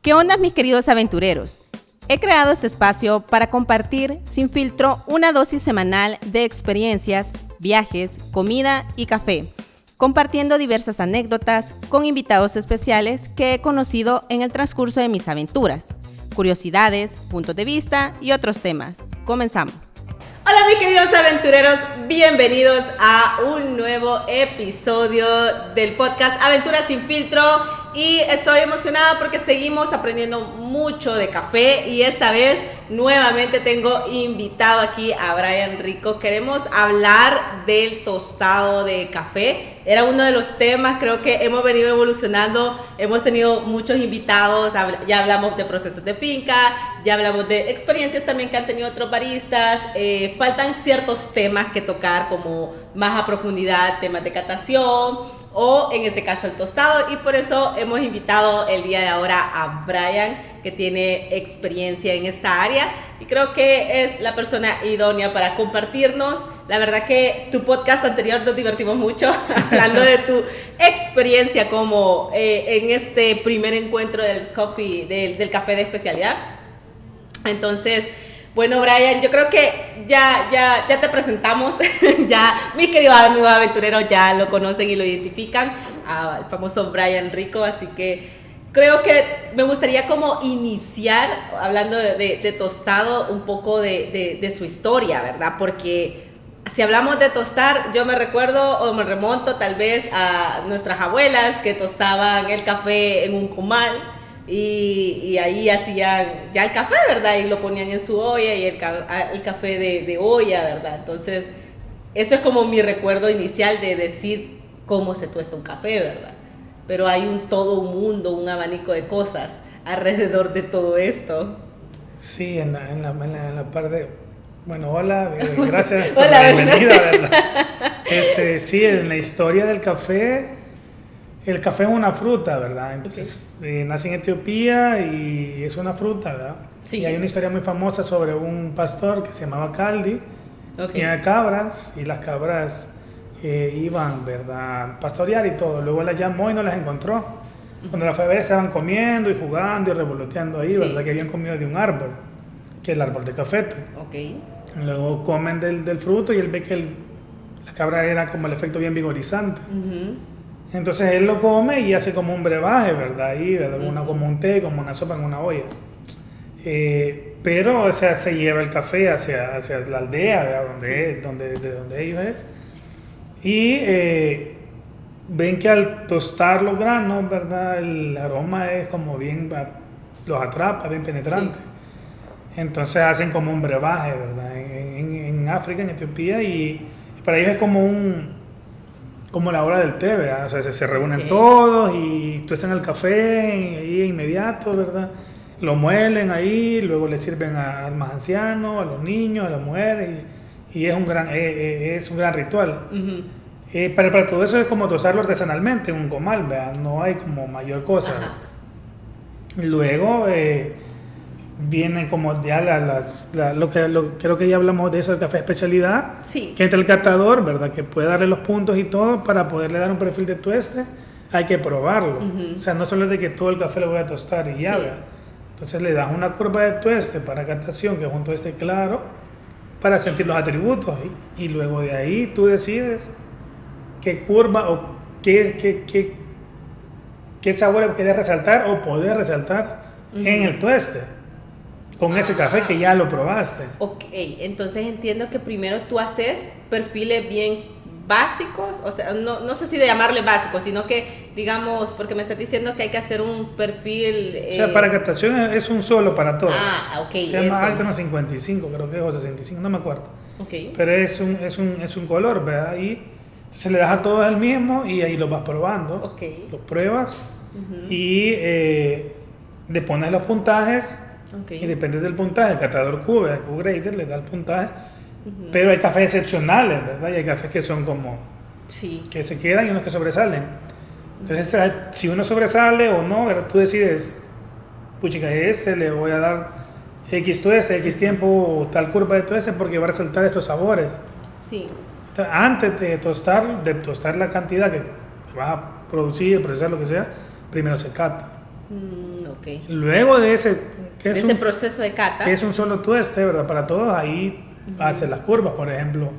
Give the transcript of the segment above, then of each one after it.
¿Qué onda, mis queridos aventureros? He creado este espacio para compartir sin filtro una dosis semanal de experiencias, viajes, comida y café, compartiendo diversas anécdotas con invitados especiales que he conocido en el transcurso de mis aventuras, curiosidades, puntos de vista y otros temas. Comenzamos. Hola mis queridos aventureros, bienvenidos a un nuevo episodio del podcast Aventuras sin filtro y estoy emocionada porque seguimos aprendiendo mucho de café y esta vez nuevamente tengo invitado aquí a Brian Rico. Queremos hablar del tostado de café. Era uno de los temas, creo que hemos venido evolucionando, hemos tenido muchos invitados, ya hablamos de procesos de finca, ya hablamos de experiencias también que han tenido otros baristas, faltan ciertos temas que tocar como más a profundidad, temas de catación o en este caso el tostado, y por eso hemos invitado el día de ahora a Brian, que tiene experiencia en esta área y creo que es la persona idónea para compartirnos. La verdad que tu podcast anterior nos divertimos mucho hablando de tu experiencia como en este primer encuentro del café de especialidad. Entonces, bueno, Brian, yo creo que ya te presentamos, ya mis queridos amigos aventureros ya lo conocen y lo identifican, al famoso Brian Rico, así que creo que me gustaría como iniciar hablando de tostado un poco de su historia, ¿verdad? Porque si hablamos de tostar, yo me recuerdo o me remonto tal vez a nuestras abuelas que tostaban el café en un comal. Y ahí hacían ya el café, ¿verdad? Y lo ponían en su olla y el café de olla, ¿verdad? Entonces, eso es como mi recuerdo inicial de decir cómo se tuesta un café, ¿verdad? Pero hay todo un mundo, un abanico de cosas alrededor de todo esto. Sí, en la parte... Bueno, hola, gracias por Hola, la bienvenida, ¿verdad? Sí, en la historia del café... El café es una fruta, ¿verdad? Entonces, nace en Etiopía y es una fruta, ¿verdad? Sí. Y hay una historia muy famosa sobre un pastor que se llamaba Caldi, tenía cabras y las cabras iban, ¿verdad?, a pastorear y todo. Luego las llamó y no las encontró. Cuando las fue a ver, estaban comiendo y jugando y revoloteando ahí, ¿verdad? Que habían comido de un árbol, que es el árbol de café. Luego comen del fruto y él ve que la cabra era como el efecto bien vigorizante. Entonces él lo come y hace como un brebaje, ¿verdad? Ahí, ¿verdad? Como un té, como una sopa en una olla. Pero, o sea, se lleva el café hacia la aldea, ¿verdad? De donde ellos es. Y ven que al tostar los granos, ¿verdad? El aroma es como bien, los atrapa, bien penetrante. Sí. Entonces hacen como un brebaje, ¿verdad? En África, en Etiopía, y para ellos es como la hora del té, ¿verdad? O sea, se reúnen todos y tuestan el café ahí inmediato, ¿verdad? Lo muelen ahí, luego le sirven a más ancianos, a los niños, a las mujeres, y es un gran ritual. Para todo eso es como tostarlo artesanalmente en un comal, ¿verdad? No hay como mayor cosa. Luego vienen como ya creo que ya hablamos de eso, del café especialidad, sí, que entre el catador, ¿verdad?, que puede darle los puntos y todo para poderle dar un perfil de tueste, hay que probarlo. O sea, no solo es de que todo el café lo voy a tostar y ya, ¿verdad? Entonces le das una curva de tueste para catación, que es un tueste claro, para sentir los atributos, y luego de ahí tú decides qué curva o qué sabor quieres resaltar o poder resaltar en el tueste. Con ese café que ya lo probaste. Ok, entonces entiendo que primero tú haces perfiles bien básicos, o sea, no sé si de llamarle básicos, sino que, digamos, porque me estás diciendo que hay que hacer un perfil... O sea, para captación es un solo para todos. Ok. Se llama Alterno 55, creo que es, o 65, no me acuerdo. Ok. Pero es un color, ¿verdad? Y entonces le das a todos el mismo y ahí lo vas probando. Ok. Los pruebas y le pones los puntajes. Y depende del puntaje, el catador Q-Grader le da el puntaje, pero hay cafés excepcionales, ¿verdad? Y hay cafés que son como, que se quedan y unos que sobresalen. Entonces, si uno sobresale o no, ¿verdad?, tú decides, puchica, le voy a dar X tueste, X tiempo, tal curva de tueste, porque va a resaltar estos sabores. Sí. Entonces, antes de tostar la cantidad que vas a producir, procesar, lo que sea, primero se cata. Ok. Luego de ese, ese proceso de cata. que es un solo tueste, ¿verdad? Para todos, ahí hacen las curvas, por ejemplo.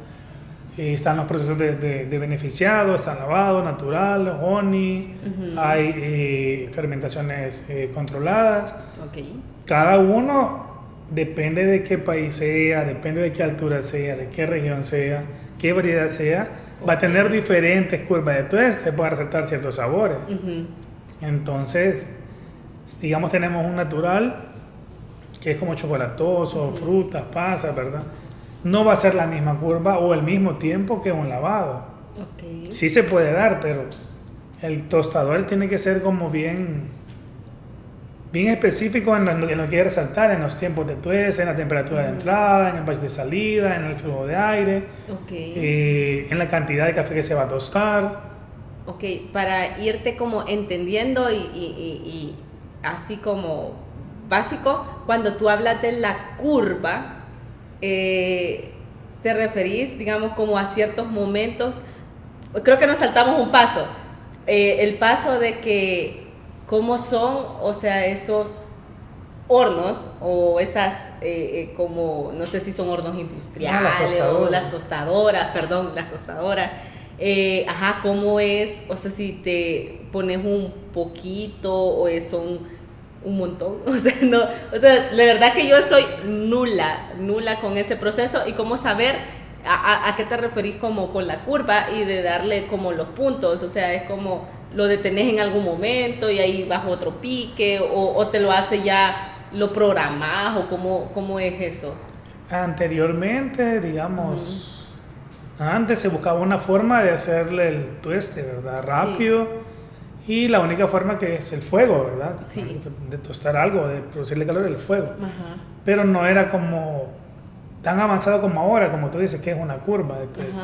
Están los procesos de beneficiado, están lavado, natural, honey, hay fermentaciones controladas. Okay. Cada uno depende de qué país sea, depende de qué altura sea, de qué región sea, qué variedad sea, va a tener diferentes curvas de tueste para resaltar ciertos sabores. Entonces, digamos, tenemos un natural que es como chocolatoso, frutas, pasas, ¿verdad? No va a ser la misma curva o el mismo tiempo que un lavado. Okay. Sí se puede dar, pero el tostador tiene que ser como bien específico en lo que quiere resaltar, en los tiempos de tueste, en la temperatura de entrada, en el batch de salida, en el flujo de aire, en la cantidad de café que se va a tostar. Ok, para irte como entendiendo y así como básico, cuando tú hablas de la curva, te referís, digamos, como a ciertos momentos. Creo que nos saltamos un paso, el paso de que cómo son, o sea, esos hornos o esas como, no sé si son hornos industriales o las tostadoras, cómo es, o sea, si te pones un poquito o son un montón, la verdad que yo soy nula con ese proceso y cómo saber a qué te referís como con la curva y de darle como los puntos, o sea, es como lo detenés en algún momento y ahí bajo otro pique o te lo hace ya, lo programás o cómo es eso. Anteriormente, digamos, antes se buscaba una forma de hacerle el tueste, ¿verdad? Rápido. Sí. Y la única forma que es el fuego, ¿verdad? Sí. De tostar algo, de producirle calor, el fuego. Pero no era como tan avanzado como ahora, como tú dices, que es una curva de tueste.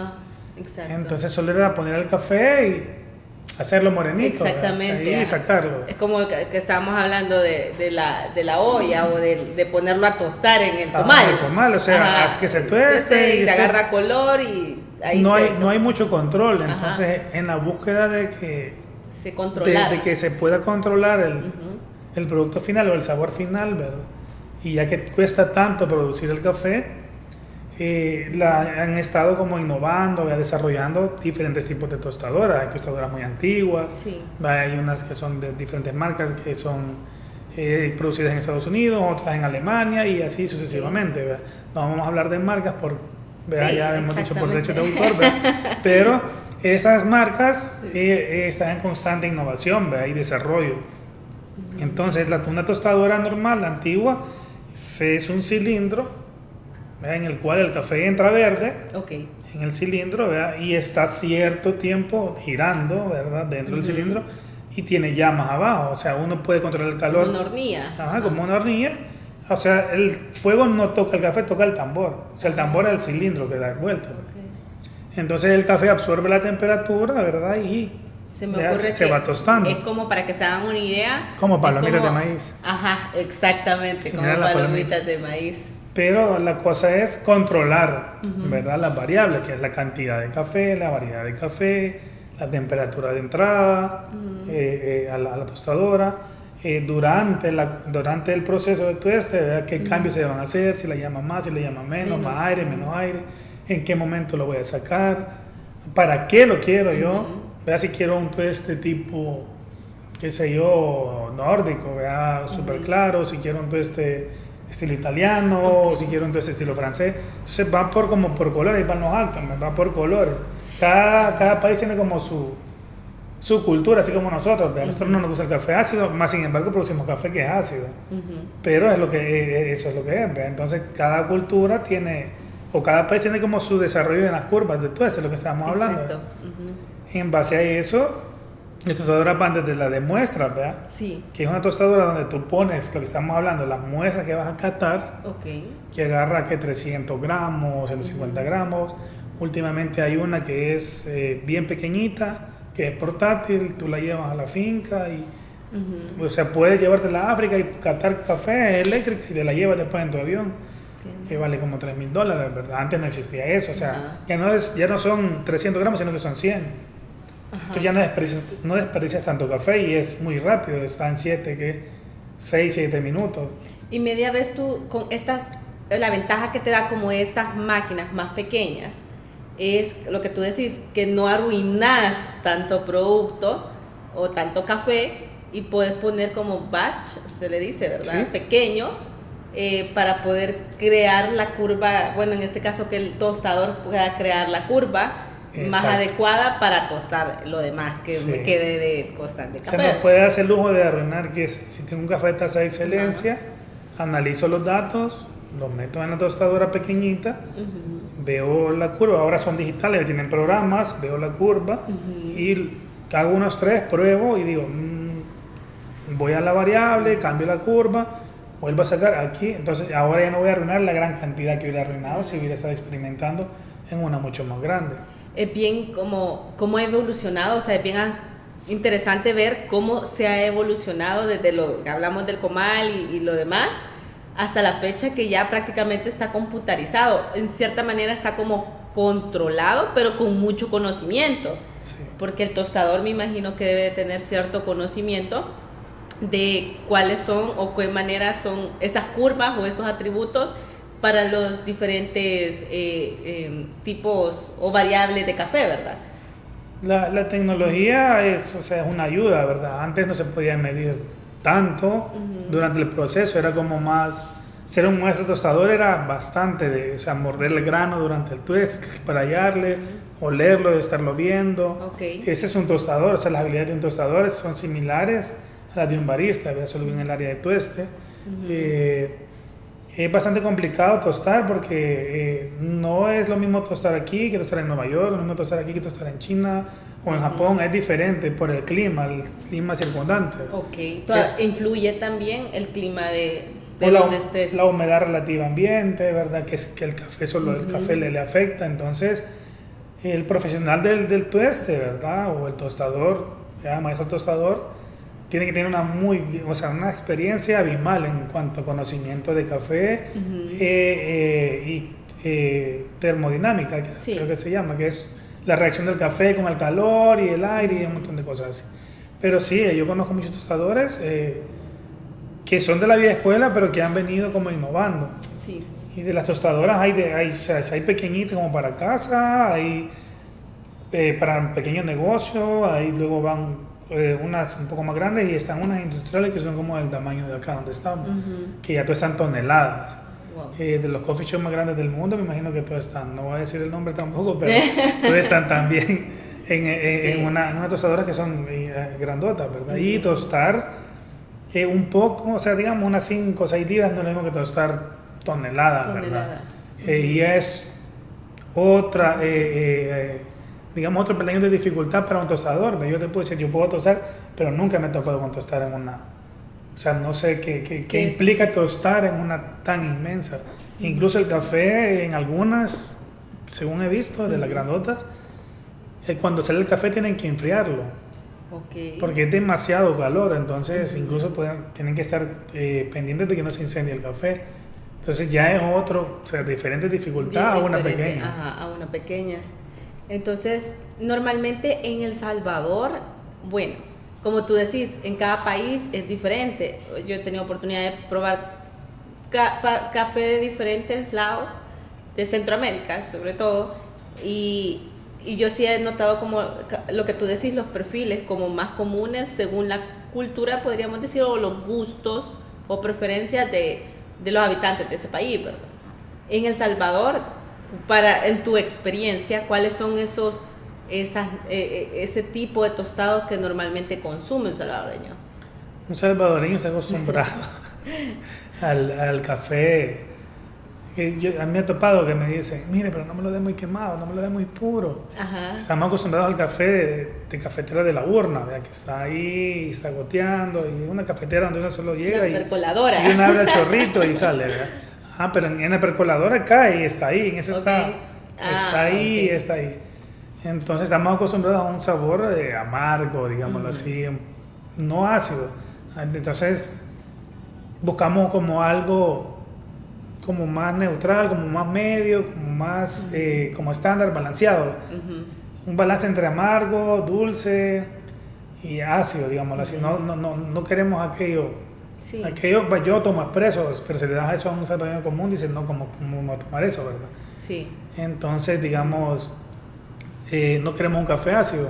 Exacto. Entonces solo era poner el café y hacerlo morenito. Exactamente. Y sacarlo. Es como que estábamos hablando de la olla o de ponerlo a tostar en el comal. En el comal, o sea, haz que se tueste. Y te agarra color y ahí no hay mucho control. Entonces, en la búsqueda de que de que se pueda controlar el producto final o el sabor final, ¿verdad? Y ya que cuesta tanto producir el café, han estado como innovando, desarrollando diferentes tipos de tostadoras. Hay tostadoras muy antiguas, hay unas que son de diferentes marcas que son producidas en Estados Unidos, otras en Alemania y así sucesivamente, ¿verdad? No vamos a hablar de marcas ya hemos dicho por derecho de autor, ¿verdad? Pero estas marcas están en constante innovación, ¿verdad? Y desarrollo. Entonces, una tostadora normal, la antigua, es un cilindro, ¿verdad? En el cual el café entra verde en el cilindro, ¿verdad? Y está cierto tiempo girando, ¿verdad? Dentro del cilindro y tiene llamas abajo. O sea, uno puede controlar el calor. Como una hornilla. Como una hornilla. O sea, el fuego no toca el café, toca el tambor. O sea, el tambor es el cilindro que da vuelta. Entonces el café absorbe la temperatura, ¿verdad? Y se va tostando. Es como, para que se hagan una idea, como palomitas de maíz. Exactamente, como palomitas de maíz. Pero la cosa es controlar, ¿verdad? Las variables, que es la cantidad de café, la variedad de café, la temperatura de entrada a la tostadora. Durante el proceso de tueste, ¿verdad? ¿Qué cambios se van a hacer? Si la llama más, si la llama menos, más aire, menos aire. ¿En qué momento lo voy a sacar? ¿Para qué lo quiero yo? ¿Verdad? Si quiero un tueste tipo, qué sé yo, nórdico, ¿verdad? Súper claro. Si quiero un tueste estilo italiano, o si quiero un tueste estilo francés. Entonces va por colores, y van los altos, va por colores. Cada país tiene como su cultura, así como nosotros. A nosotros no nos gusta el café ácido, más sin embargo producimos café que es ácido. Pero eso es lo que es. ¿Verdad? Entonces cada cultura tiene, o cada país tiene como su desarrollo en las curvas de tueste, es lo que estábamos hablando. En base a eso, las tostadoras van desde la de muestras, ¿verdad? Sí. Que es una tostadora donde tú pones lo que estamos hablando, las muestras que vas a catar, que agarra 300 gramos, 150 gramos. Últimamente hay una que es bien pequeñita, que es portátil, tú la llevas a la finca y o sea, puedes llevártela a África y catar café eléctrico y te la llevas después en tu avión. Que vale como $3,000, ¿verdad? Antes no existía eso, o sea, ya no son 300 gramos, sino que son 100. Entonces ya no desperdicias tanto café y es muy rápido, está en 7 6, 7 minutos. Y media vez tú con la ventaja que te da como estas máquinas más pequeñas es lo que tú decís, que no arruinas tanto producto o tanto café y puedes poner como batch, se le dice, ¿verdad? Sí. Pequeños para poder crear la curva, bueno, en este caso que el tostador pueda crear la curva más adecuada para tostar lo demás que me quede de cosas de café. Se me puede hacer el lujo de arruinar que si tengo un café de taza de excelencia, analizo los datos, los meto en la tostadora pequeñita, veo la curva, ahora son digitales, tienen programas, veo la curva y hago unos 3, pruebo y digo, voy a la variable, cambio la curva, vuelvo a sacar aquí, entonces ahora ya no voy a arruinar la gran cantidad que hubiera arruinado si hubiera estado experimentando en una mucho más grande. Es bien cómo ha evolucionado, o sea, es bien interesante ver cómo se ha evolucionado desde lo que hablamos del comal y lo demás, hasta la fecha que ya prácticamente está computarizado. En cierta manera está como controlado, pero con mucho conocimiento. Sí. Porque el tostador me imagino que debe de tener cierto conocimiento de cuáles son o qué manera son esas curvas o esos atributos para los diferentes tipos o variables de café, ¿verdad? La tecnología es una ayuda, ¿verdad? Antes no se podía medir tanto durante el proceso, era como más... Ser un maestro tostador era bastante morder el grano durante el tueste, esprayarle, olerlo, estarlo viendo. Okay. Ese es un tostador, las habilidades de un tostador son similares a las de un barista, solo en el área de tueste. Es bastante complicado tostar porque no es lo mismo tostar aquí que tostar en Nueva York, lo mismo tostar aquí que tostar en China o en Japón, es diferente por el clima circundante. Ok, entonces influye también el clima de donde estés. La humedad relativa ambiente, ¿verdad? Que el café, solo el café le afecta, entonces el profesional del tueste, ¿verdad? O el tostador, maestro tostador, tiene que tener una experiencia abismal en cuanto a conocimiento de café y termodinámica, creo que se llama, que es la reacción del café con el calor y el aire y un montón de cosas así. Pero sí, yo conozco muchos tostadores que son de la vieja escuela, pero que han venido como innovando. Sí. Y de las tostadoras hay pequeñitas como para casa, hay para pequeños negocios, ahí luego van unas un poco más grandes y están unas industriales que son como del tamaño de acá donde estamos, que ya todas están toneladas. Wow. De los coffee shops más grandes del mundo, me imagino que todas están, no voy a decir el nombre tampoco, pero todas están también en una tostadora que son grandotas, ¿verdad? Y tostar un poco, digamos unas 5 o 6 días no es lo mismo que tostar toneladas, ¿verdad? Y es otra... digamos, otro peldaño de dificultad para un tostador. Yo te puedo decir, yo puedo tostar, pero nunca me he tocado con tostar en una... O sea, no sé qué implica tostar en una tan inmensa. Incluso el café, en algunas, según he visto, de las grandotas, cuando sale el café tienen que enfriarlo. Okay. Porque es demasiado calor, entonces incluso tienen que estar pendientes de que no se incendie el café. Entonces ya es diferente dificultad a una pequeña. Ajá, a una pequeña. Entonces, normalmente en El Salvador, bueno, como tú decís, en cada país es diferente. Yo he tenido oportunidad de probar café de diferentes lados, de Centroamérica sobre todo, y yo sí he notado como lo que tú decís, los perfiles como más comunes según la cultura, podríamos decir, o los gustos o preferencias de los habitantes de ese país, ¿verdad? En El Salvador, en tu experiencia, ¿cuáles son ese tipo de tostados que normalmente consume un salvadoreño? Un salvadoreño está acostumbrado al café. A mí me ha topado que me dicen, mire, pero no me lo dé muy quemado, no me lo dé muy puro. Ajá. Estamos acostumbrados al café de cafetera de la urna, ¿verdad? Que está ahí, está goteando, y una cafetera donde uno solo llega y uno abre el chorrito y sale, ¿verdad? Pero en la percoladora cae y está ahí, en ese está ahí. Entonces estamos acostumbrados a un sabor amargo, digámoslo así, no ácido. Entonces buscamos como algo como más neutral, como más medio, como más como estándar, balanceado. Un balance entre amargo, dulce y ácido, digámoslo así. No queremos aquello Sí. Aquello, pues, yo tomo expreso, pero si le das eso a un salvadoreño común, dicen, no, ¿cómo vamos a tomar eso, verdad? Sí. Entonces, digamos, no queremos un café ácido.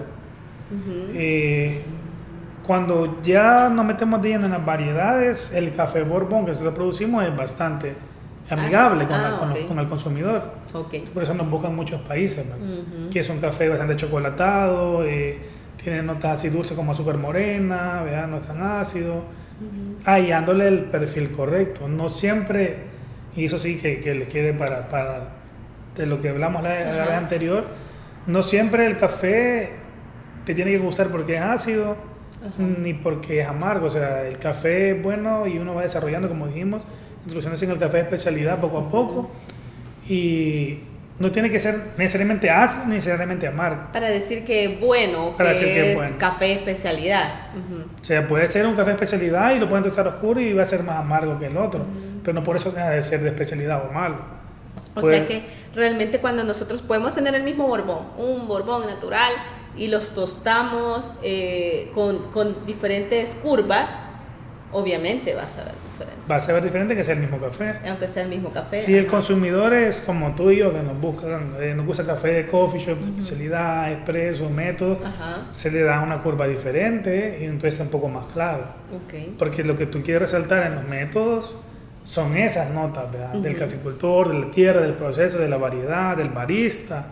Cuando ya nos metemos de lleno en las variedades, el café Borbón que nosotros producimos es bastante amigable con el consumidor. Okay. Por eso nos buscan muchos países, ¿no? Que es un café bastante chocolatado, tiene notas así dulces como azúcar morena, ¿verdad? No es tan ácido, dándole el perfil correcto. No siempre, y eso sí que le quede para de lo que hablamos la vez anterior, no siempre el café te tiene que gustar porque es ácido, ni porque es amargo. O sea, el café es bueno y uno va desarrollando, como dijimos, introduciéndose en el café de especialidad poco a poco, y no tiene que ser necesariamente ácido ni necesariamente amargo. Para decir que es bueno, para que decir que es bueno. Café de especialidad. O sea, puede ser un café de especialidad y lo pueden tostar oscuro y va a ser más amargo que el otro, pero no por eso deja de ser de especialidad o malo. O sea que realmente cuando nosotros podemos tener el mismo Borbón, un Borbón natural, y los tostamos con diferentes curvas, obviamente va a saber diferente. Va a saber diferente que sea el mismo café. Aunque sea el mismo café. Si el consumidor es como tú y yo, que nos gusta café de coffee shop, de especialidad, expreso, método, se le da una curva diferente y entonces es un poco más claro. Okay. Porque lo que tú quieres resaltar en los métodos son esas notas, ¿verdad? Del caficultor, de la tierra, del proceso, de la variedad, del barista,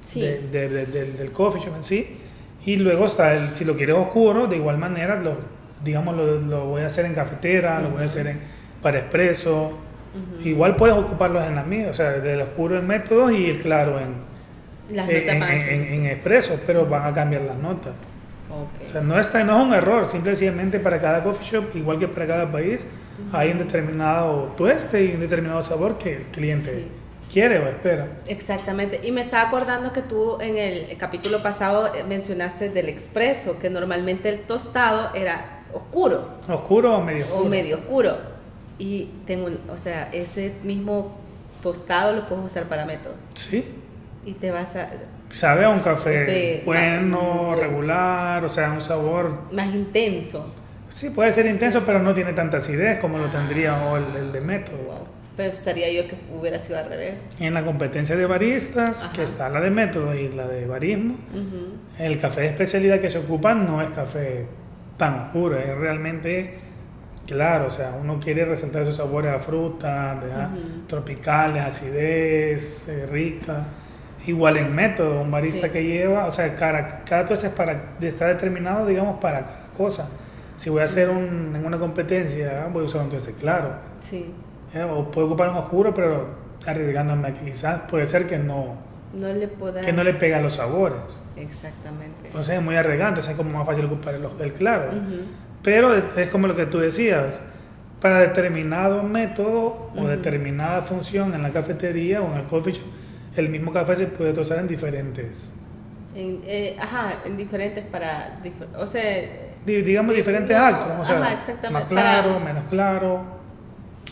sí. del coffee shop en sí. Y luego está, si lo quieres oscuro, de igual manera, lo voy a hacer en cafetera, lo voy a hacer para expreso. Igual puedes ocuparlos en la mía, o sea, del oscuro en métodos y el claro en expreso, pero van a cambiar las notas. Okay. O sea, no es un error, simplemente para cada coffee shop, igual que para cada país, hay un determinado tueste y un determinado sabor que el cliente quiere o espera. Exactamente. Y me estaba acordando que tú en el capítulo pasado mencionaste del expreso, que normalmente el tostado era oscuro. ¿Oscuro o medio oscuro? O medio oscuro. Y ese mismo tostado lo puedes usar para método. Sí. Y te vas a... Sabe a un café bueno, regular, o sea, un sabor... más intenso. Sí, puede ser intenso, pero no tiene tanta acidez como lo tendría el de método. Wow. Pensaría yo que hubiera sido al revés. En la competencia de baristas, que está la de método y la de barismo, el café de especialidad que se ocupa no es café tan oscuro, es realmente claro. O sea, uno quiere resaltar esos sabores a fruta, tropicales, acidez, rica. Igual en método, un barista que lleva, o sea, cada tueste está determinado, digamos, para cada cosa. Si voy a hacer en una competencia, voy a usar un tueste claro. Sí. O puedo ocupar un oscuro, pero arriesgándome a que quizás puede ser que no le pega los sabores. Exactamente. Entonces es muy arriesgante, es como más fácil ocupar el claro. Pero es como lo que tú decías, para determinado método o determinada función en la cafetería o en el coffee shop, el mismo café se puede tostar en diferentes. En diferentes o sea... digamos diferentes actos, o sea, más claro, menos claro.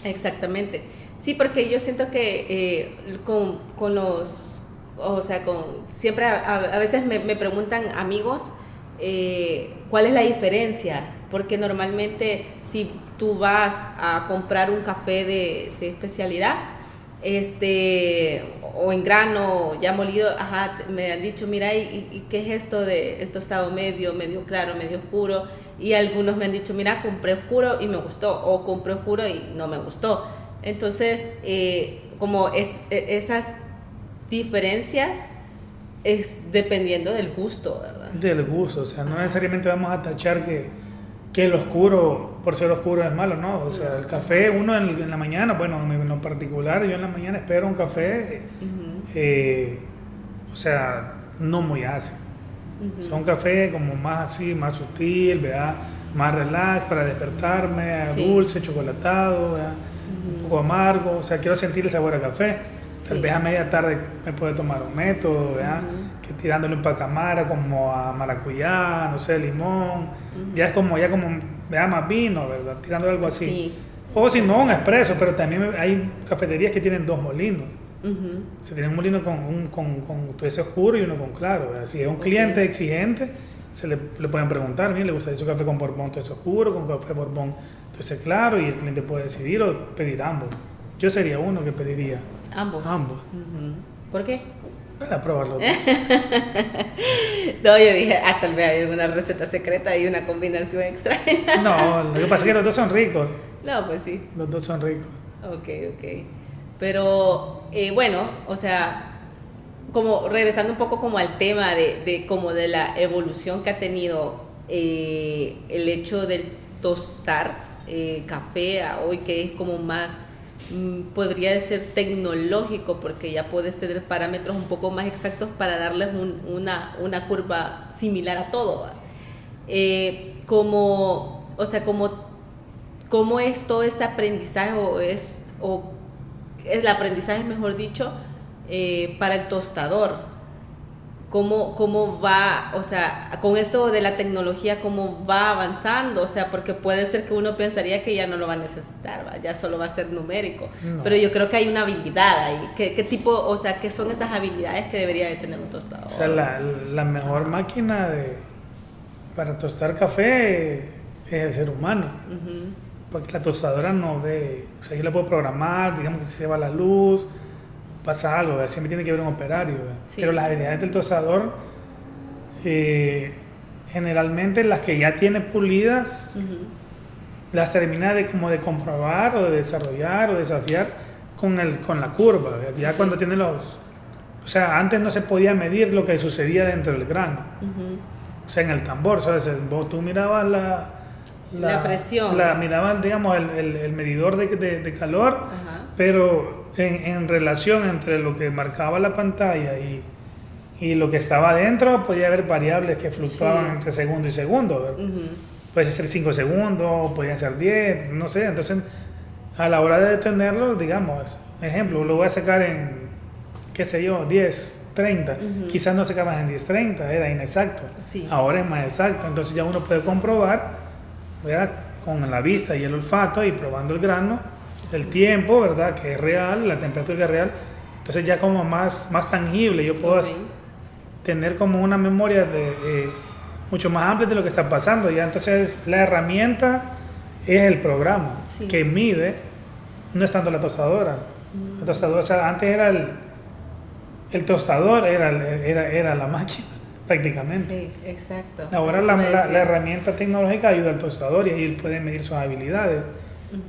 Exactamente. Sí, porque yo siento que con los... O sea, siempre a veces me preguntan amigos cuál es la diferencia, porque normalmente si tú vas a comprar un café de especialidad, o en grano ya molido, me han dicho, mira, ¿y qué es esto de el tostado medio claro, medio oscuro? Y algunos me han dicho, mira, compré oscuro y me gustó, o compré oscuro y no me gustó. Entonces, como esas diferencias es dependiendo del gusto, ¿verdad? Del gusto, o sea, no necesariamente vamos a tachar que el oscuro, por ser oscuro, es malo, ¿no? O sea, el café, uno en la mañana, bueno, en lo particular, yo en la mañana espero un café, o sea, no muy ácido. O sea, un café como más así, más sutil, ¿verdad? Más relax para despertarme, dulce, chocolatado, ¿verdad? Un poco amargo, o sea, quiero sentir el sabor a café. Tal vez a media tarde me puede tomar un método, ¿verdad? Que tirándole un pacamara como a maracuyá, no sé, limón. Ya es como, ¿verdad? Más vino, ¿verdad? Tirándole algo así. Sí. O si no, un expreso, pero también hay cafeterías que tienen dos molinos. Se tienen un molino con tueste oscuro y uno con claro, ¿verdad? Si es un cliente exigente, le pueden preguntar, mire, ¿le gusta su café con Borbón tueste oscuro, con café Borbón Entonces, claro, y el cliente puede decidir o pedir ambos. Yo sería uno que pediría Ambos. ambos. ¿Por qué? Para probarlo. No, yo dije, tal vez hay alguna receta secreta y una combinación extraña. No, lo que pasa es que los dos son ricos. No, pues sí. Los dos son ricos. Ok. Pero, bueno, o sea, como regresando un poco como al tema como de la evolución que ha tenido el hecho del tostar café a hoy, que es como más, podría ser tecnológico, porque ya puedes tener parámetros un poco más exactos para darles una curva similar a todo, ¿va? ¿Cómo es todo ese aprendizaje o el aprendizaje, mejor dicho, para el tostador? ¿Cómo va, o sea, con esto de la tecnología, cómo va avanzando? O sea, porque puede ser que uno pensaría que ya no lo va a necesitar, ¿va? Ya solo va a ser numérico. No. Pero yo creo que hay una habilidad ahí. ¿Qué tipo, o sea, qué son esas habilidades que debería de tener un tostador? O sea, la mejor máquina para tostar café es el ser humano. Porque la tostadora no ve, o sea, yo la puedo programar, digamos que si se va la luz, pasa algo, ¿verdad? Siempre tiene que haber un operario, Sí. pero las habilidades del tostador, generalmente las que ya tiene pulidas, las termina de comprobar o de desarrollar o desafiar con la curva, ¿verdad? Ya cuando tiene o sea, antes no se podía medir lo que sucedía dentro del grano, o sea, en el tambor, ¿sabes? Tú mirabas la presión. Mirabas, digamos, el medidor de calor, Ajá. pero en relación entre lo que marcaba la pantalla y lo que estaba adentro, podía haber variables que fluctuaban entre segundo y segundo, ¿verdad? Puede ser 5 segundos, podían ser 10, no sé. Entonces, a la hora de detenerlo, digamos, ejemplo, lo voy a sacar en, qué sé yo, 10, 30. Quizás no se acabas en 10, 30, era inexacto. Sí. Ahora es más exacto. Entonces ya uno puede comprobar, ¿verdad? Con la vista y el olfato y probando el grano, el tiempo, ¿verdad? Que es real, la temperatura que es real. Entonces ya como más tangible, yo puedo tener como una memoria mucho más amplia de lo que está pasando. Ya entonces la herramienta es el programa que mide, no es tanto la tostadora. La tostadora, o sea, antes era el tostador, era la máquina prácticamente. Sí, exacto. Ahora la herramienta tecnológica ayuda al tostador y ahí él puede medir sus habilidades.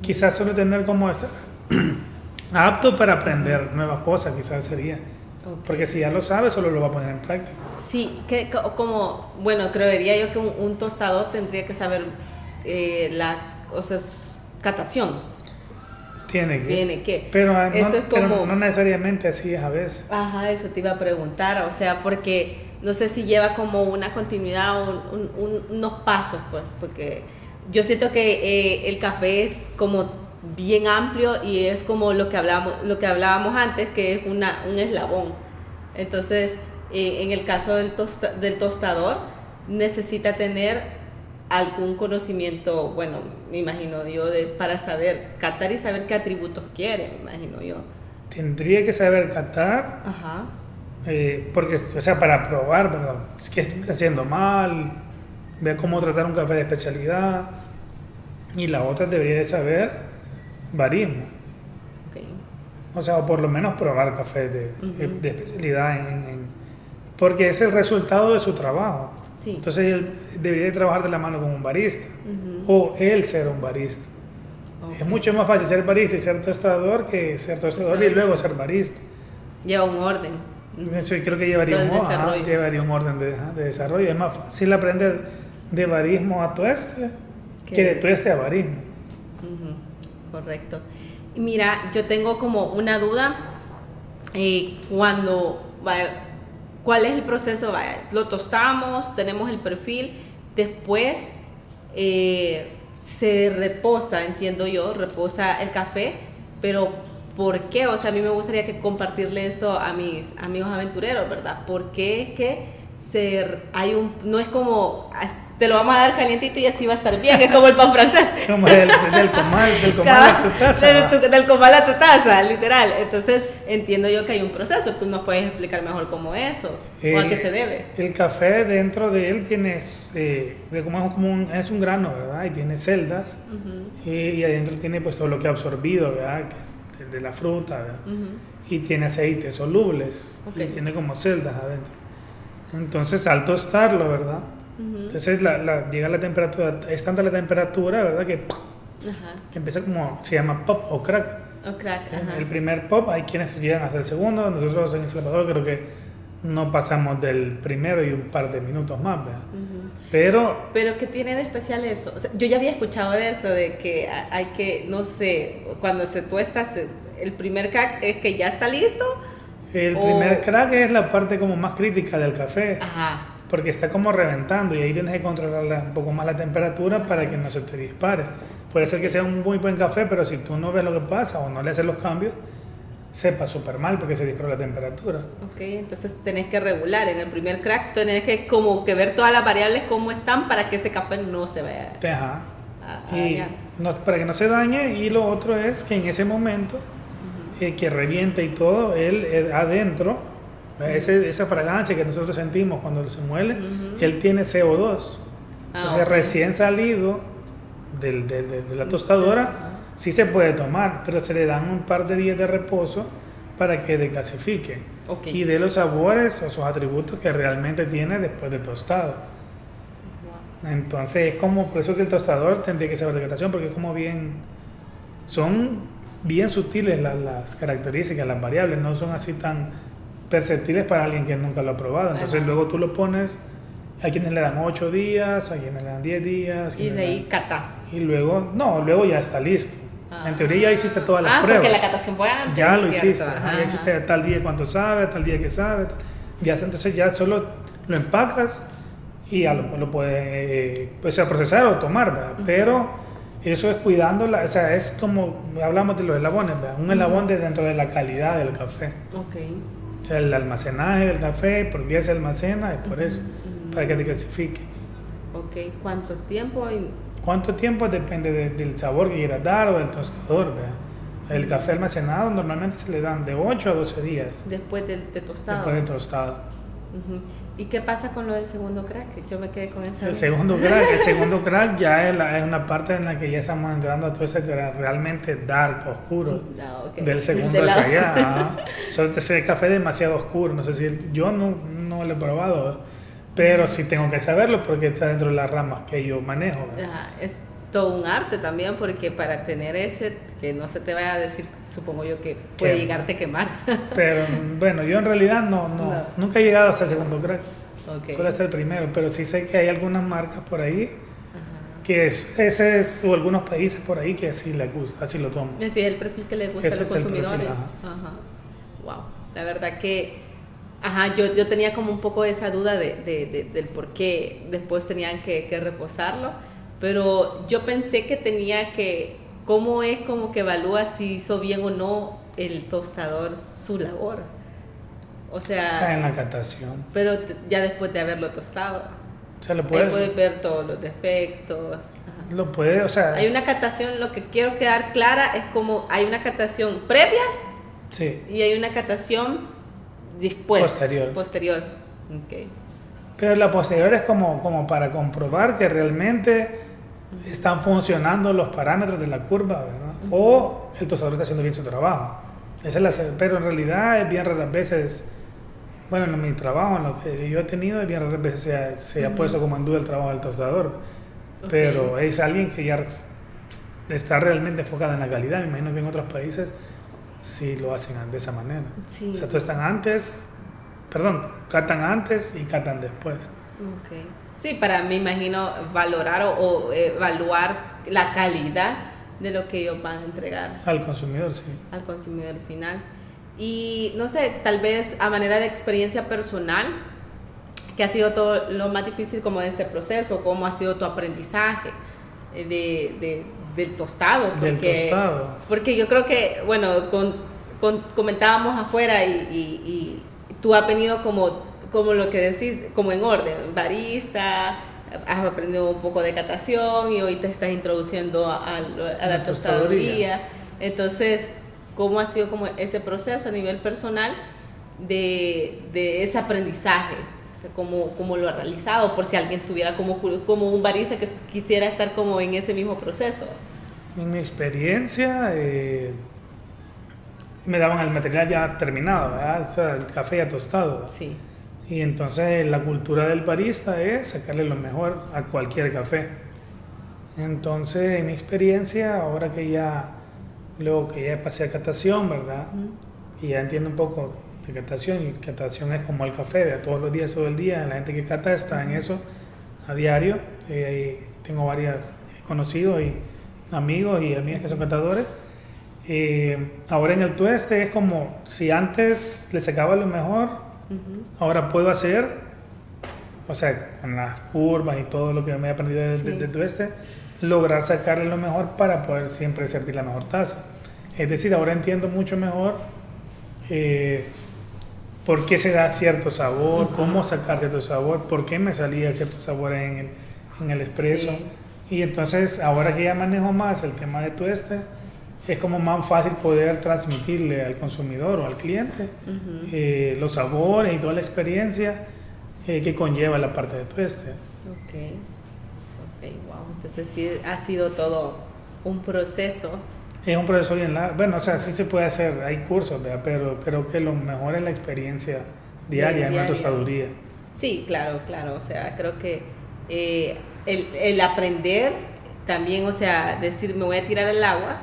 Quizás solo tener como apto para aprender nuevas cosas, quizás sería. Porque si ya lo sabe, solo lo va a poner en práctica. Sí, bueno, creería yo que un tostador tendría que saber catación. Tiene que. Pero no necesariamente así es a veces. Ajá, eso te iba a preguntar, o sea, porque no sé si lleva como una continuidad o unos pasos, pues, porque yo siento que el café es como bien amplio y es como lo que hablábamos antes, que es un eslabón. Entonces, en el caso del tostador, necesita tener algún conocimiento, bueno, me imagino yo, para saber catar y saber qué atributos quiere, me imagino yo. Tendría que saber catar. Ajá. Porque, o sea, para probar, ¿verdad? Es que estoy haciendo mal, ver cómo tratar un café de especialidad. Y la otra debería de saber barismo. Okay. O sea, o por lo menos probar café de especialidad porque es el resultado de su trabajo. Sí. Entonces él debería de trabajar de la mano con un barista o él ser un barista. Okay. Es mucho más fácil ser barista y ser tostador que ser tostador y luego ser barista. Lleva un orden. Eso creo que llevaría un orden de desarrollo. Es más fácil aprender de barismo a tueste que de tueste a barismo. Correcto. Y mira, yo tengo como una duda. ¿Cuál es el proceso? Lo tostamos, tenemos el perfil, después se reposa, entiendo yo, reposa el café, pero ¿por qué? O sea, a mí me gustaría compartirle esto a mis amigos aventureros, ¿verdad? ¿Por qué es que no es como te lo vamos a dar calientito y así va a estar bien, es como el pan francés. Como del comal a tu taza. Del comal a tu taza, literal. Entonces, entiendo yo que hay un proceso. Tú nos puedes explicar mejor cómo es o a qué se debe. El café dentro de él tienes, es un grano, ¿verdad? Y tiene celdas. Y adentro tiene pues todo lo que ha absorbido, ¿verdad? Que es de la fruta, ¿verdad? Y tiene aceites solubles. Y tiene como celdas adentro. Entonces, al tostarlo, ¿verdad? Entonces llega la temperatura, es tanta la temperatura, ¿verdad? Que empieza como, se llama pop o crack. El primer pop, hay quienes llegan hasta el segundo. Nosotros en El Salvador creo que no pasamos del primero y un par de minutos más, ¿verdad? Pero ¿qué tiene de especial eso? O sea, yo ya había escuchado de eso, de que hay que, no sé, cuando se tuesta, el primer crack es que ya está listo. El primer crack es la parte como más crítica del café. Porque está como reventando y ahí tienes que controlar un poco más la temperatura para que no se te dispare. Puede ser que sea un muy buen café, pero si tú no ves lo que pasa o no le haces los cambios, sepa súper mal porque se dispara la temperatura. Entonces tenés que regular. En el primer crack tenés que como que ver todas las variables cómo están para que ese café no se vaya a dañar. Para que no se dañe. Y lo otro es que en ese momento que revienta y todo, él adentro, esa fragancia que nosotros sentimos cuando se muele, él tiene CO2. Entonces recién salido de la tostadora, sí se puede tomar, pero se le dan un par de días de reposo para que desgasifique y dé los sabores o sus atributos que realmente tiene después de tostado. Entonces es como, por eso que el tostador tendría que saber de catación, porque es como son bien sutiles las características, las variables, no son así tan perceptibles para alguien que nunca lo ha probado. Entonces luego tú lo pones, hay quienes le dan 8 días, hay quienes le dan 10 días. Y de ahí catás. Y luego ya está listo. En teoría ya hiciste todas las pruebas. Porque la catación fue antes. Ya lo hiciste. Ya hiciste tal día cuánto sabe, tal día que sabe. Entonces ya solo lo empacas y ya lo puedes procesar o tomar, ¿verdad? Pero eso es cuidándola, o sea, es como hablamos de los eslabones, ¿verdad? Un eslabón dentro de la calidad del café. O sea, el almacenaje del café, por qué se almacena, es por eso, para que desgasifique. ¿Cuánto tiempo? ¿Cuánto tiempo? Depende del sabor que quieras dar o del tostador, ¿verdad? El café almacenado normalmente se le dan de 8 a 12 días. Después de tostado. Después de tostado. ¿Y qué pasa con lo del segundo crack? Yo me quedé con esa. El segundo crack ya es una parte en la que ya estamos entrando a todo ese realmente dark, oscuro. Del segundo hacia allá. Ese café demasiado oscuro. No sé si yo no lo he probado, pero sí tengo que saberlo porque está dentro de las ramas que yo manejo. Es todo un arte también, porque para tener ese, que no se te vaya a decir, supongo yo que puede llegarte a quemar. Pero bueno, yo en realidad nunca he llegado hasta el segundo crack. Suele ser el primero, pero sí sé que hay algunas marcas por ahí que o algunos países por ahí que así les gusta, así lo toman. Ese es el perfil que les gusta a los consumidores. Wow, la verdad que yo tenía como un poco esa duda del por qué después tenían que reposarlo, pero yo pensé que tenía que, ¿cómo es como que evalúa si hizo bien o no el tostador su labor? O sea, en la catación. Pero ya después de haberlo tostado. O sea, puedes ver todos los defectos. Lo puedes, o sea. Hay una catación, lo que quiero quedar clara es como hay una catación previa. Sí. Y hay una catación después. Posterior. Pero la posterior es como para comprobar que realmente están funcionando los parámetros de la curva, ¿verdad? O el tostador está haciendo bien su trabajo. Pero en realidad es bien raras veces. Bueno, en mi trabajo, en lo que yo he tenido, bien raras veces se ha puesto como en duda el trabajo del tostador. Pero es alguien que ya está realmente enfocado en la calidad. Me imagino que en otros países sí lo hacen de esa manera. Sí. O sea, catan antes y catan después. Sí, me imagino valorar o evaluar la calidad de lo que ellos van a entregar. Al consumidor, sí. Al consumidor final. Y no sé, tal vez a manera de experiencia personal, ¿qué ha sido todo lo más difícil como de este proceso? ¿Cómo ha sido tu aprendizaje del tostado? Porque yo creo que, bueno, comentábamos afuera y tú has venido como lo que decís, como en orden, barista, has aprendido un poco de catación y hoy te estás introduciendo a la tostaduría. Entonces, ¿cómo ha sido como ese proceso a nivel personal de ese aprendizaje? O sea, ¿cómo lo ha realizado? Por si alguien tuviera como un barista que quisiera estar como en ese mismo proceso. En mi experiencia, me daban el material ya terminado, ¿verdad? O sea, el café ya tostado. Sí. Y entonces la cultura del barista es sacarle lo mejor a cualquier café. Entonces, en mi experiencia, ahora luego que ya pasé a catación, ¿verdad? Y ya entiendo un poco de catación, y catación es como el café, de todos los días, todo el día, la gente que cata está en eso a diario. Tengo varios conocidos y amigos y amigas que son catadores. Ahora en el tueste es como si antes le sacaba lo mejor, ahora puedo hacer, o sea, con las curvas y todo lo que me he aprendido de tueste, lograr sacarle lo mejor para poder siempre servir la mejor taza. Es decir, ahora entiendo mucho mejor por qué se da cierto sabor, cómo sacar cierto sabor, por qué me salía cierto sabor en el espresso. Sí. Y entonces, ahora que ya manejo más el tema de tueste, es como más fácil poder transmitirle al consumidor o al cliente los sabores y toda la experiencia que conlleva la parte de tueste. Ok, wow. Entonces sí ha sido todo un proceso. Es un proceso bien largo. Bueno, o sea, sí se puede hacer, hay cursos, ¿verdad? Pero creo que lo mejor es la experiencia diaria en una tostaduría. Sí, claro. O sea, creo que el aprender también, o sea, decir me voy a tirar el agua,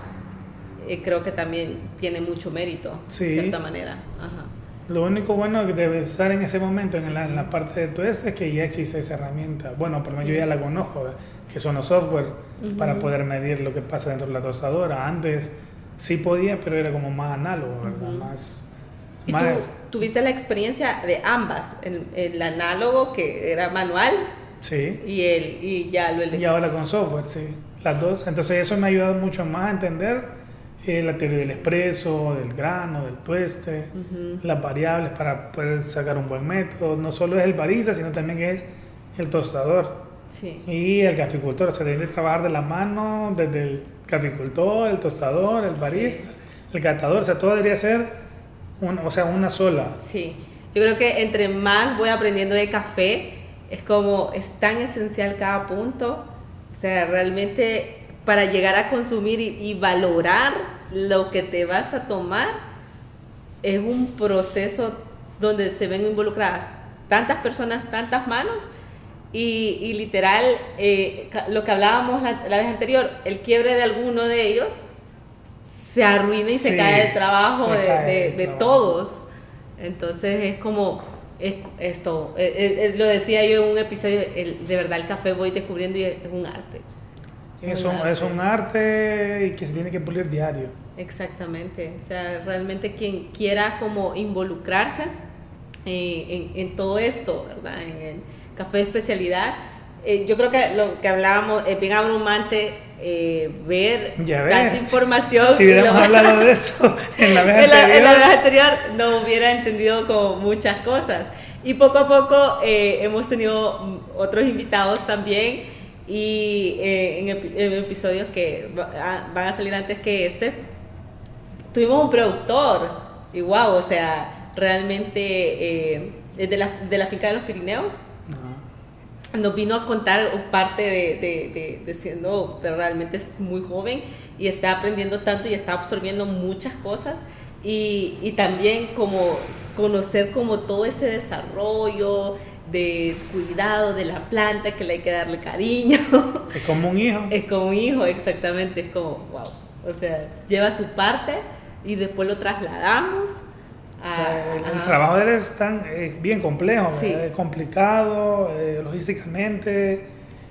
creo que también tiene mucho mérito, de cierta manera. Ajá. Lo único bueno que debe estar en ese momento en la parte de tueste es que ya existe esa herramienta. Bueno, por lo menos yo ya la conozco, ¿verdad? Que son los software para poder medir lo que pasa dentro de la tostadora. Antes sí podía, pero era como más análogo, ¿verdad? ¿Y tú tuviste la experiencia de ambas? El análogo, que era manual, sí, y ya lo elegí. Y ahora con software, sí, las dos. Entonces eso me ha ayudado mucho más a entender la teoría del espresso, del grano, del tueste, las variables para poder sacar un buen método. No solo es el barista, sino también es el tostador. Sí. Y el caficultor. O sea, tiene que trabajar de la mano desde el caficultor, el tostador, el barista, el catador. O sea, todo debería ser una sola. Sí. Yo creo que entre más voy aprendiendo de café, es tan esencial cada punto. O sea, realmente para llegar a consumir y valorar lo que te vas a tomar, es un proceso donde se ven involucradas tantas personas, tantas manos, y literal, lo que hablábamos la vez anterior, el quiebre de alguno de ellos se arruina y se cae el trabajo de todos. Entonces es como esto, lo decía yo en un episodio, de verdad el café voy descubriendo y es un arte. Es un arte y que se tiene que pulir diario. Exactamente, o sea, realmente quien quiera como involucrarse en todo esto, ¿verdad? En el café de especialidad, yo creo que lo que hablábamos es bien abrumante, ver tanta información. Si hubiéramos hablado de esto en la vez anterior, no hubiera entendido como muchas cosas. Y poco a poco hemos tenido otros invitados también, y en episodios que van a salir antes que tuvimos un productor y wow, o sea, realmente de la finca de los Pirineos, nos vino a contar parte de siendo, pero realmente es muy joven y está aprendiendo tanto y está absorbiendo muchas cosas, y también como conocer como todo ese desarrollo de cuidado de la planta, que le hay que darle cariño. Es como un hijo. Es como un hijo, exactamente, es como wow, o sea, lleva su parte y después lo trasladamos. El trabajo de él es bien complejo, es complicado, logísticamente,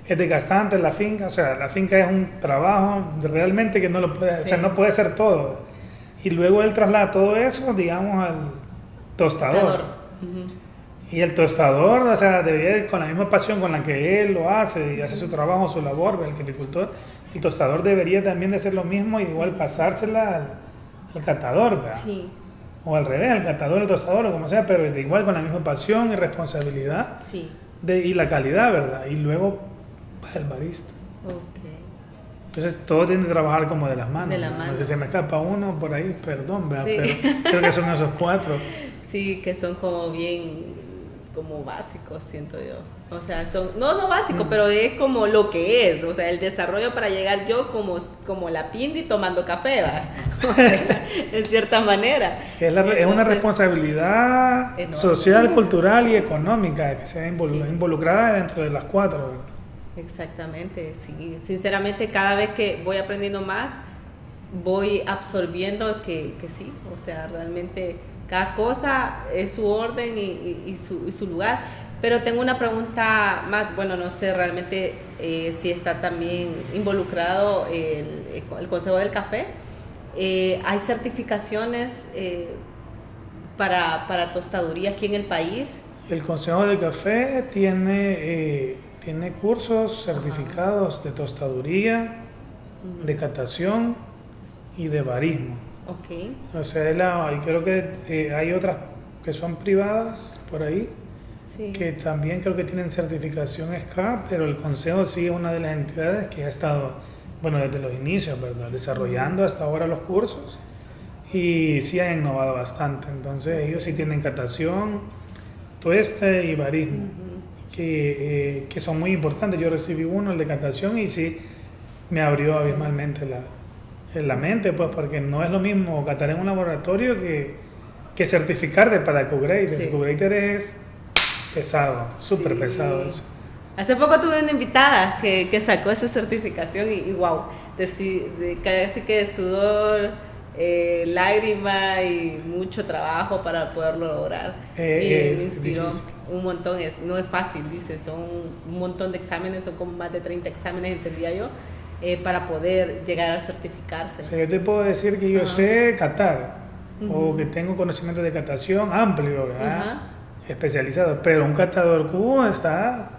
es desgastante la finca. O sea, la finca es un trabajo realmente que no lo puede, o sea, no puede ser todo. Y luego él traslada todo eso, digamos, al tostador. Y el tostador, o sea, debería, con la misma pasión con la que él lo hace y hace su trabajo, su labor, el caficultor, el tostador debería también de hacer lo mismo y igual pasársela al catador, ¿verdad? Sí. O al revés, el catador, el tostador, o como sea, pero igual con la misma pasión y responsabilidad. Sí. y la calidad, ¿verdad? Y luego va el barista. Okay. Entonces todo tiene que trabajar como de las manos. De la mano. No sé si se me escapa uno por ahí, perdón, ¿verdad? Sí. Pero creo que son esos 4. Sí, que son como bien, como básicos, siento yo. O sea, son, no básicos, pero es como lo que es. O sea, el desarrollo para llegar yo como la Pindi tomando café, ¿va? O sea, en cierta manera. Que es una responsabilidad enorme. social, cultural y económica que se Sí. involucrada dentro de las 4, ¿verdad? Exactamente, sí. Sinceramente, cada vez que voy aprendiendo más, voy absorbiendo que sí. O sea, realmente cada cosa es su orden y su lugar. Pero tengo una pregunta más, bueno, no sé realmente si está también involucrado el Consejo del Café. ¿Hay certificaciones para tostaduría aquí en el país? El Consejo de Café tiene cursos certificados de tostaduría, de catación y de barismo. Ok. O sea, y creo que hay otras que son privadas por ahí, Sí. que también creo que tienen certificación SCA, pero el Consejo sí es una de las entidades que ha estado, bueno, desde los inicios, ¿verdad? Desarrollando hasta ahora los cursos y sí han innovado bastante. Entonces ellos sí tienen catación, tueste y barismo, que son muy importantes. Yo recibí uno, el de catación, y sí me abrió abismalmente la mente, pues, porque no es lo mismo catar en un laboratorio que certificarte para Q-Grader. Sí. El Q-Grader es pesado, súper Sí. pesado eso. Hace poco tuve una invitada que sacó esa certificación y wow, casi que de sudor, lágrima y mucho trabajo para poderlo lograr. Y me inspiró difícil. un montón, no es fácil, dice, son un montón de exámenes, son como más de 30 exámenes, entendía yo, para poder llegar a certificarse. O sea, yo te puedo decir que yo sé catar, o que tengo conocimiento de catación amplio, ¿verdad? Especializado, pero un catador cubo está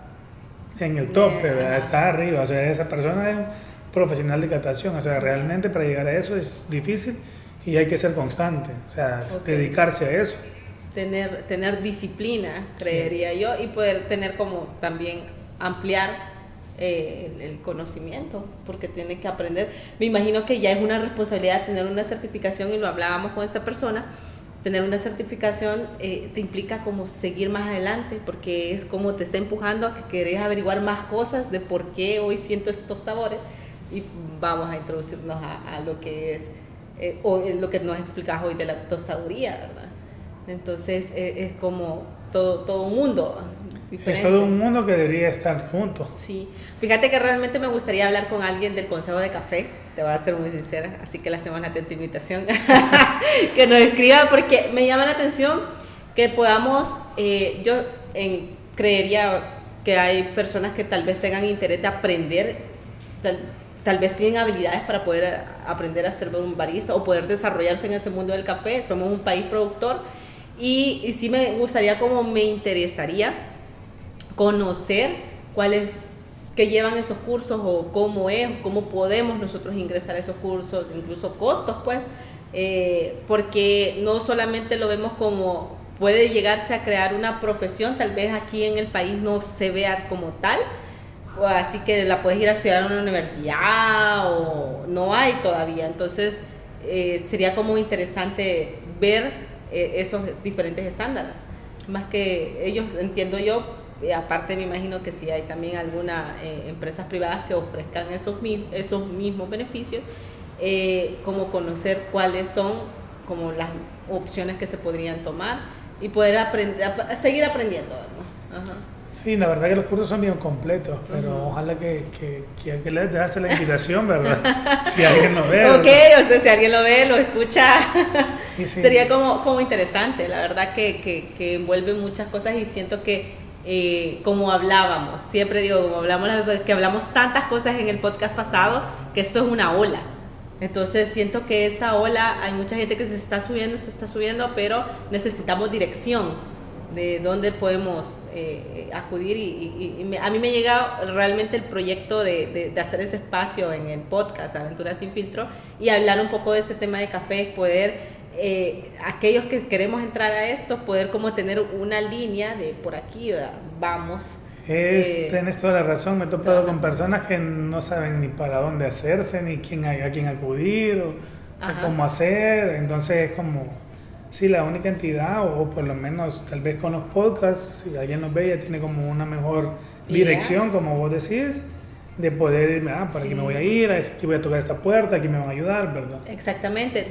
en el tope, ¿verdad? Está arriba, o sea, esa persona es un profesional de catación, o sea, realmente para llegar a eso es difícil y hay que ser constante, o sea, dedicarse a eso. Tener disciplina, creería yo, y poder tener como también ampliar el conocimiento, porque tiene que aprender. Me imagino que ya es una responsabilidad tener una certificación, y lo hablábamos con esta persona. Tener una certificación te implica como seguir más adelante, porque es como te está empujando a que querés averiguar más cosas de por qué hoy siento estos sabores, y vamos a introducirnos a lo que es o lo que nos explicas hoy de la tostaduría, ¿verdad? Entonces es como todo un mundo diferente. Es todo un mundo que debería estar junto. Sí, fíjate que realmente me gustaría hablar con alguien del Consejo de Café, te voy a ser muy sincera, así que le hacemos la atenta invitación, que nos escriba, porque me llama la atención que podamos, creería que hay personas que tal vez tengan interés de aprender, tal vez tienen habilidades para poder aprender a ser un barista o poder desarrollarse en este mundo del café. Somos un país productor y sí me gustaría, como me interesaría conocer cuáles que llevan esos cursos, o cómo podemos nosotros ingresar a esos cursos, incluso costos, pues, porque no solamente lo vemos como puede llegarse a crear una profesión, tal vez aquí en el país no se vea como tal, así que la puedes ir a estudiar a una universidad o no hay todavía. Entonces sería como interesante ver esos diferentes estándares, más que ellos, entiendo yo. Aparte me imagino que sí hay también algunas empresas privadas que ofrezcan esos mismos beneficios, como conocer cuáles son como las opciones que se podrían tomar y poder seguir aprendiendo, ¿no? Ajá. Sí, la verdad que los cursos son bien completos, pero ojalá que les hace la invitación, ¿verdad? Si alguien lo ve. Ok, o sea, si alguien lo ve, lo escucha, sí. Sería como interesante. La verdad que envuelve muchas cosas, y siento que como hablábamos, siempre digo, que hablamos tantas cosas en el podcast pasado, que esto es una ola. Entonces siento que esta ola, hay mucha gente que se está subiendo, pero necesitamos dirección de dónde podemos acudir, y a mí me llega realmente el proyecto de hacer ese espacio en el podcast Aventuras Sin Filtro y hablar un poco de ese tema de café, poder aquellos que queremos entrar a esto, poder como tener una línea de por aquí, ¿verdad? Vamos, Tienes toda la razón, me he topado con personas que no saben ni para dónde hacerse, ni a quién acudir, o cómo hacer, entonces es como, sí, la única entidad, o por lo menos tal vez con los podcasts, si alguien nos ve ya tiene como una mejor dirección, como vos decís, de poder irme, para aquí me voy a ir, aquí voy a tocar esta puerta, aquí me van a ayudar, ¿verdad? Exactamente,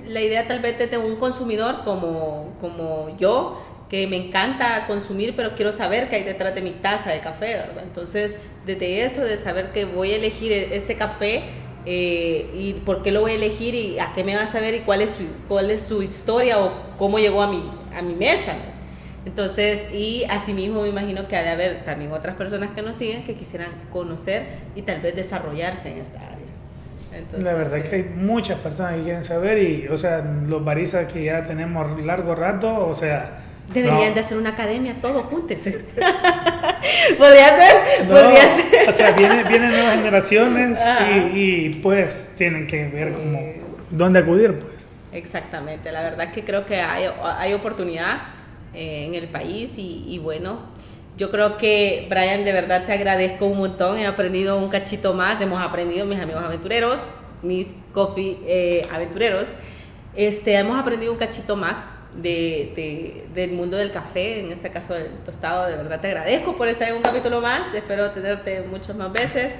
la idea tal vez desde un consumidor como yo, que me encanta consumir, pero quiero saber qué hay detrás de mi taza de café, ¿verdad? Entonces, desde eso, de saber que voy a elegir este café, y por qué lo voy a elegir y a qué me va a saber y cuál es su historia o cómo llegó a mi mesa, ¿verdad? Entonces, y asimismo me imagino que ha de haber también otras personas que nos siguen que quisieran conocer y tal vez desarrollarse en esta área. Entonces, la verdad que hay muchas personas que quieren saber y, o sea, los baristas que ya tenemos largo rato, o sea... Deberían de hacer una academia, todos júntense. Podría ser. O sea, vienen nuevas generaciones y pues tienen que ver como dónde acudir, pues. Exactamente, la verdad que creo que hay oportunidad en el país y bueno, yo creo que Brian, de verdad te agradezco un montón, he aprendido un cachito más, hemos aprendido mis amigos aventureros, mis coffee aventureros, hemos aprendido un cachito más del mundo del café, en este caso del tostado. De verdad te agradezco por estar en un capítulo más, espero tenerte muchas más veces,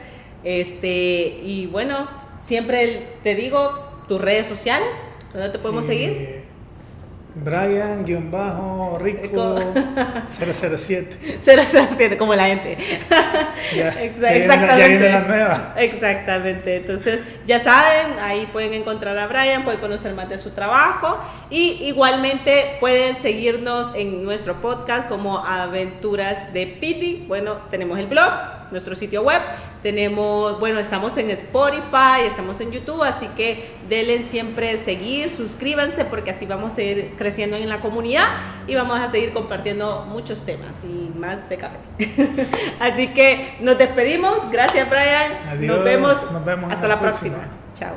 y bueno, siempre te digo tus redes sociales, ¿dónde te podemos seguir? Brian-Rico 007 007, como la gente. Exactamente. Ya viene la nueva. Exactamente. Entonces, ya saben, ahí pueden encontrar a Brian, pueden conocer más de su trabajo y igualmente pueden seguirnos en nuestro podcast como Aventuras de Piti. Bueno, tenemos el blog, nuestro sitio web, estamos en Spotify, estamos en YouTube, así que denle siempre seguir, suscríbanse porque así vamos a ir creciendo en la comunidad y vamos a seguir compartiendo muchos temas y más de café. Así que nos despedimos, gracias Brian. Adiós, Nos vemos hasta la próxima. Chao.